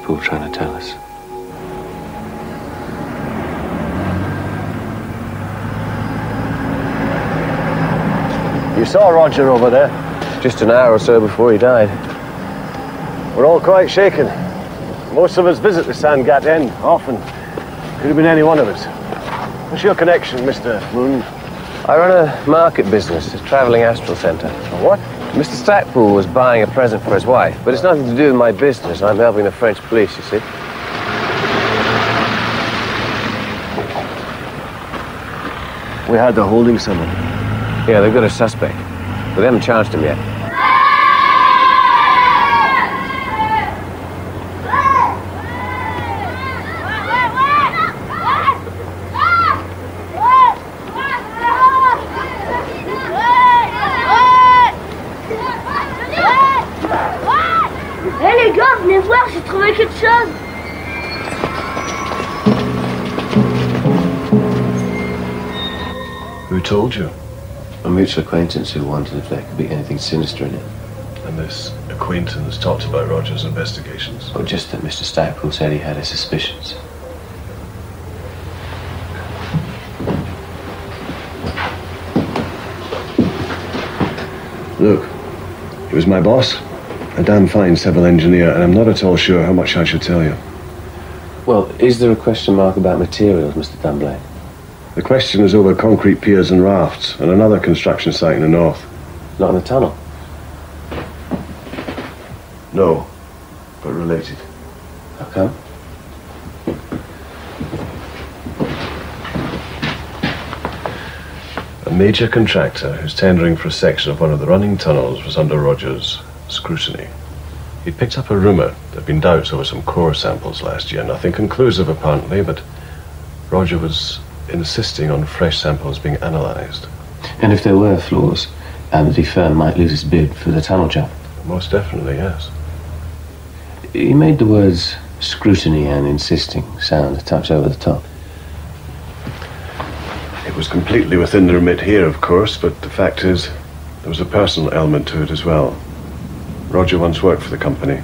Stackpool trying to tell us? You saw Roger over there? Just an hour or so before he died. We're all quite shaken. Most of us visit the Sandgat Inn often. Could have been any one of us. What's your connection, Mr. Moon? I run a market business, a travelling Astral Centre. A what? Mr. Stackpool was buying a present for his wife, but it's nothing to do with my business. I'm helping the French police, you see. We heard they're holding someone. Yeah, they've got a suspect, but they haven't charged him yet. Hé les gars, venez voir, j'ai trouvé quelque chose. Who told you? A mutual acquaintance who wondered if there could be anything sinister in it. And this acquaintance talked about Roger's investigations? Or just that Mr. Stackpool said he had his suspicions. Look, he was my boss, a damn fine civil engineer, and I'm not at all sure how much I should tell you. Well, is there a question mark about materials, Mr. Dunblane? The question is over concrete piers and rafts, and another construction site in the north. Not in the tunnel? No, but related. How come? A major contractor who's tendering for a section of one of the running tunnels was under Roger's scrutiny. He'd picked up a rumour there'd been doubts over some core samples last year, nothing conclusive apparently, but Roger was insisting on fresh samples being analysed. And if there were flaws, the firm might lose its bid for the tunnel job? Most definitely, yes. He made the words scrutiny and insisting sound a touch over the top. It was completely within the remit here, of course, but the fact is, there was a personal element to it as well. Roger once worked for the company.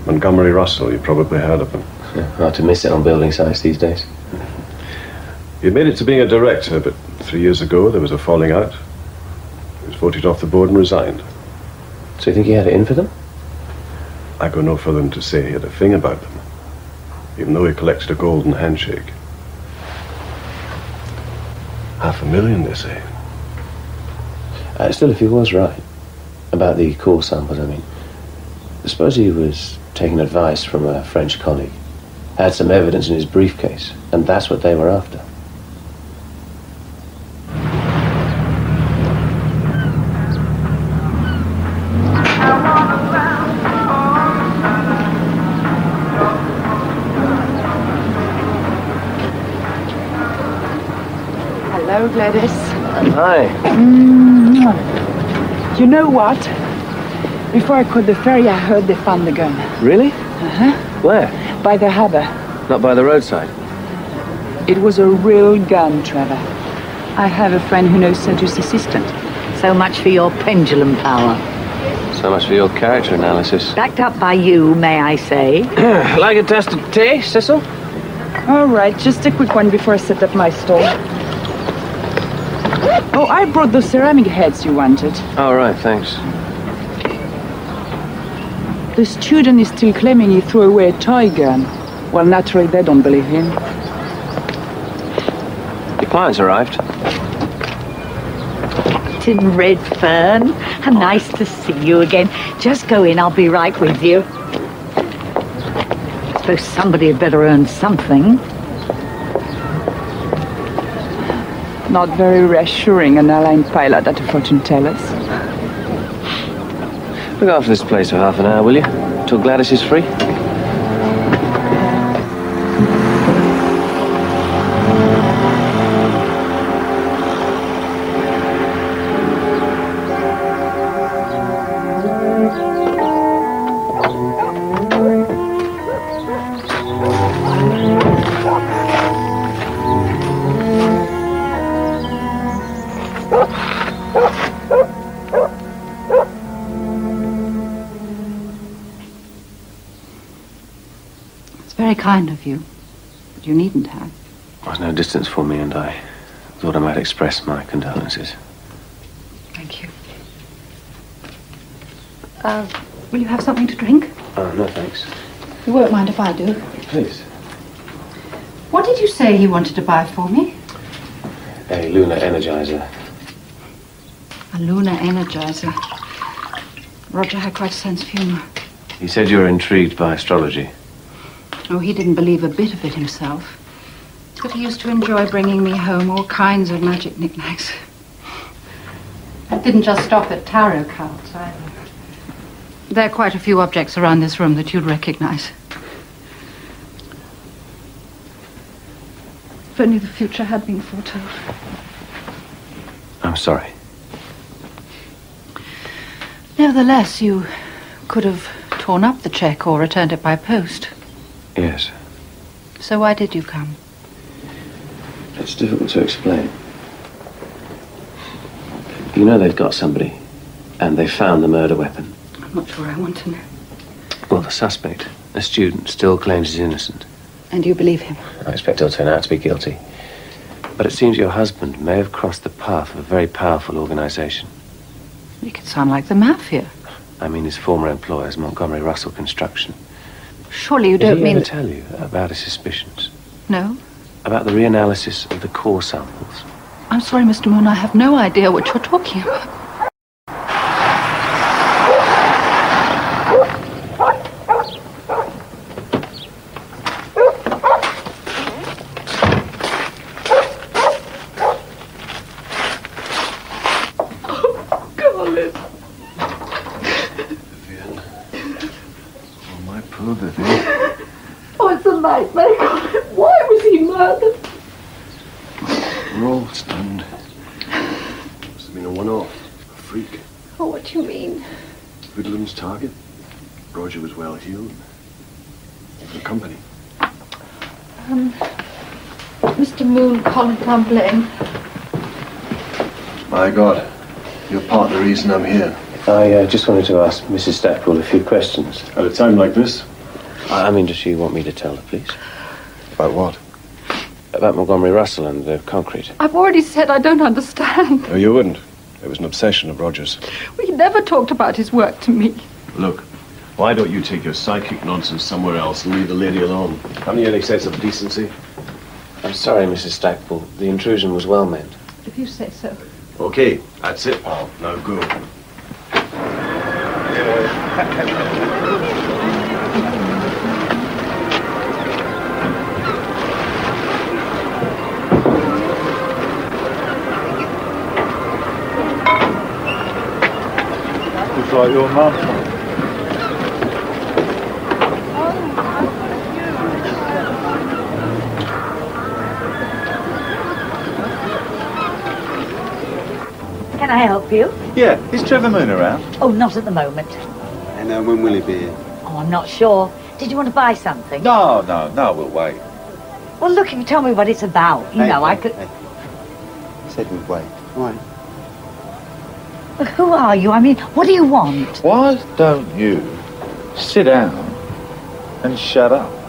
Montgomery Russell, you probably heard of him. Yeah, hard to miss it on building sites these days. He admitted made it to being a director, but 3 years ago there was a falling out. He was voted off the board and resigned. So you think he had it in for them? I go no further than to say he had a thing about them, even though he collected a golden handshake. 500,000, they say. Still, if he was right about the core samples, I mean, suppose he was taking advice from a French colleague, had some evidence in his briefcase, and that's what they were after. Hello, Gladys. Hi. You know what? Before I caught the ferry, I heard they found the gun. Really? Uh-huh. Where? By the harbour. Not by the roadside? It was a real gun, Trevor. I have a friend who knows Cedric's assistant. So much for your pendulum power. So much for your character analysis. Backed up by you, may I say. Like a taste of tea, Cecil? All right, just a quick one before I set up my stall. Oh, I brought those ceramic heads you wanted. All right, thanks. The student is still claiming he threw away a toy gun. Well, naturally, they don't believe him. Your client's arrived. Captain Redfern, how nice to see you again. Just go in, I'll be right with you. Suppose somebody had better earn something. Not very reassuring, an airline pilot at a fortune teller's. Look after this place for half an hour, will you? Till Gladys is free. Very kind of you, but you needn't have. There's no distance for me, and I thought I might express my condolences. Thank you. Will you have something to drink? Oh, no, thanks. You won't mind if I do. Please. What did you say he wanted to buy for me? A lunar energizer. A lunar energizer. Roger had quite a sense of humor. He said you were intrigued by astrology. Oh, he didn't believe a bit of it himself. But he used to enjoy bringing me home all kinds of magic knickknacks. It didn't just stop at tarot cards either. There are quite a few objects around this room that you'd recognize. If only the future had been foretold. I'm sorry. Nevertheless, you could have torn up the check or returned it by post. Yes. So why did you come? It's difficult to explain. You know they've got somebody, and they found the murder weapon. I'm not sure I want to know. Well, the suspect, a student, still claims he's innocent. And you believe him? I expect he'll turn out to be guilty. But it seems your husband may have crossed the path of a very powerful organization. You could sound like the mafia. I mean his former employers, Montgomery Russell Construction. Surely you don't mean... Did he ever tell you about his suspicions? No. About the reanalysis of the core samples? I'm sorry, Mr. Moon, I have no idea what you're talking about. Why was he murdered? We're all stunned. Must have been a one-off. A freak. Oh, what do you mean? Riddlem's target. Roger was well heeled. The company. Mr. Moon can't complain. My God. You're part of the reason I'm here. I just wanted to ask Mrs. Stackpole a few questions. At a time like this? I mean, does she want me to tell her, please? About what? About Montgomery Russell and the concrete. I've already said I don't understand. No, you wouldn't. It was an obsession of Roger's. We never talked about his work to me. Look, why don't you take your psychic nonsense somewhere else and leave the lady alone? Haven't you any sense of decency? I'm sorry, Mrs. Stackpole. The intrusion was well meant. If you say so. Okay, that's it, pal. Now go. Looks like your mum. Can I help you? Yeah, is Trevor Moon around? Oh, not at the moment. And when will he be here? Oh, I'm not sure. Did you want to buy something? No, we'll wait. Well, look, if you tell me what it's about, you know, I could... Hey. Said we'd wait. All right. Well, who are you? I mean, what do you want? Why don't you sit down and shut up?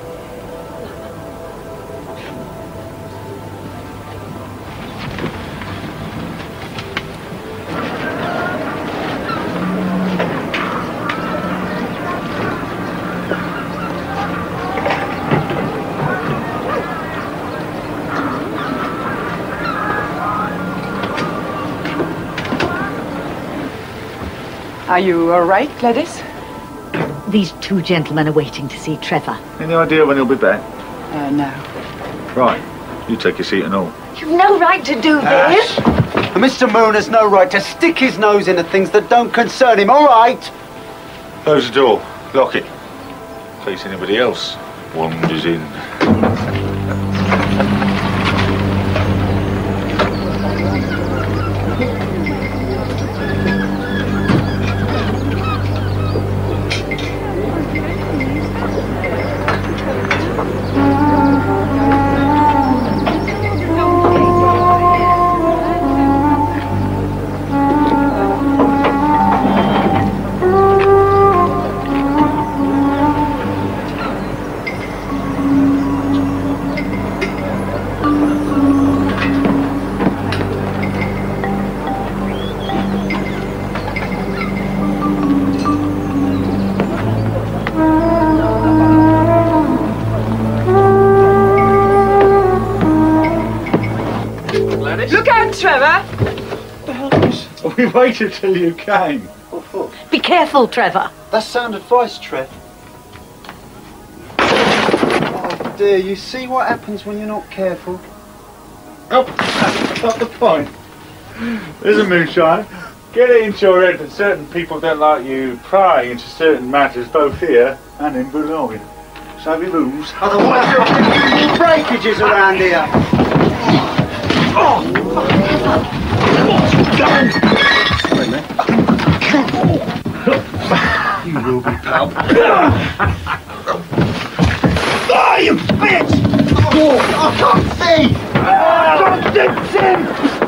Are you all right, Gladys? These two gentlemen are waiting to see Trevor. Any idea when he'll be back? No. Right, you take your seat and all. You've no right to do this. Mr. Moon has no right to stick his nose into things that don't concern him, all right? Close the door, lock it. In case anybody else wanders in. Trevor! We waited till you came. Be careful, Trevor. That's sound advice, Trev. Oh dear, you see what happens when you're not careful? Oh, that's not the point. Listen, Moonshine, get it into your head that certain people don't like you prying into certain matters both here and in Boulogne. So we rules. Otherwise you'll get breakages around here. You will be, pal. Oh, you bitch! Oh, I can't see! Don't